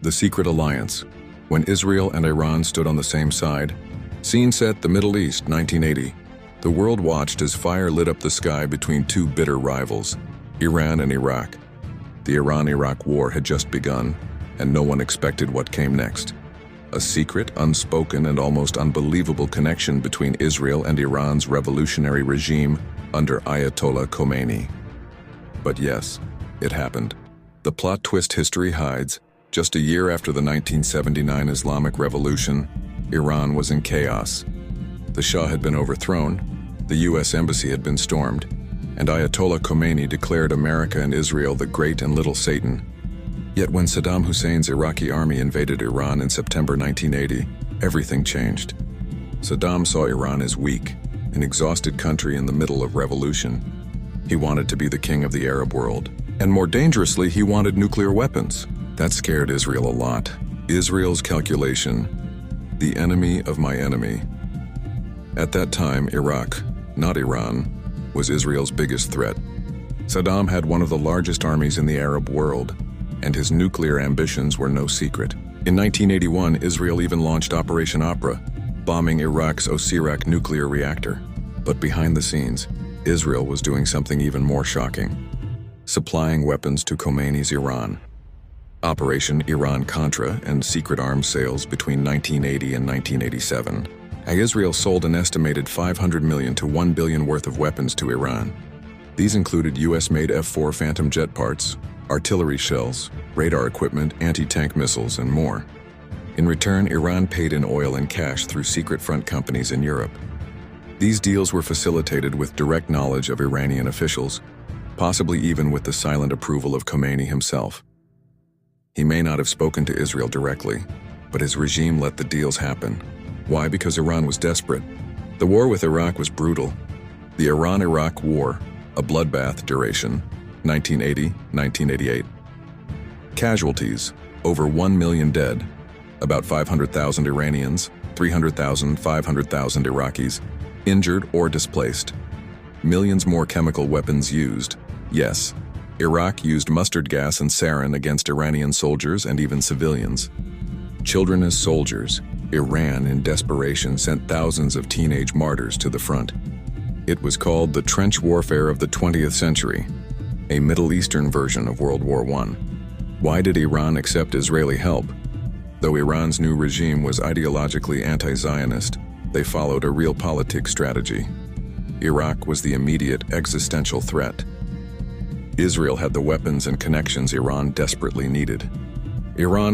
The Secret Alliance. When Israel and Iran stood on the same side. Scene set, the Middle East, 1980. The world watched as fire lit up the sky between two bitter rivals, Iran and Iraq. The Iran-Iraq war had just begun, and no one expected what came next. A secret, unspoken, and almost unbelievable connection between Israel and Iran's revolutionary regime under Ayatollah Khomeini. But yes, it happened. The plot twist history hides. Just a year after the 1979 Islamic Revolution, Iran was in chaos. The Shah had been overthrown, the U.S. Embassy had been stormed, and Ayatollah Khomeini declared America and Israel the great and little Satan. Yet when Saddam Hussein's Iraqi army invaded Iran in September 1980, everything changed. Saddam saw Iran as weak, an exhausted country in the middle of revolution. He wanted to be the king of the Arab world, and more dangerously, he wanted nuclear weapons. That scared Israel a lot. Israel's calculation: the enemy of my enemy. At that time, Iraq, not Iran, was Israel's biggest threat. Saddam had one of the largest armies in the Arab world, and his nuclear ambitions were no secret. In 1981, Israel even launched Operation Opera, bombing Iraq's Osirak nuclear reactor. But behind the scenes, Israel was doing something even more shocking: supplying weapons to Khomeini's Iran. Operation Iran-Contra and secret arms sales between 1980 and 1987. Israel sold an estimated $500 million to $1 billion worth of weapons to Iran. These included US-made F-4 Phantom jet parts, artillery shells, radar equipment, anti-tank missiles, and more. In return, Iran paid in oil and cash through secret front companies in Europe. These deals were facilitated with direct knowledge of Iranian officials, possibly even with the silent approval of Khomeini himself. He may not have spoken to Israel directly, but his regime let the deals happen. Why? Because Iran was desperate. The war with Iraq was brutal. The Iran-Iraq War, a bloodbath duration, 1980-1988. Casualties: over 1 million dead, about 500,000 Iranians, 300,000, 500,000 Iraqis, injured or displaced. Millions more chemical weapons used. Yes, Iraq used mustard gas and sarin against Iranian soldiers and even civilians. Children as soldiers, Iran in desperation sent thousands of teenage martyrs to the front. It was called the trench warfare of the 20th century, a Middle Eastern version of World War I. Why did Iran accept Israeli help? Though Iran's new regime was ideologically anti-Zionist, they followed a realpolitik strategy. Iraq was the immediate existential threat. Israel had the weapons and connections Iran desperately needed. Iran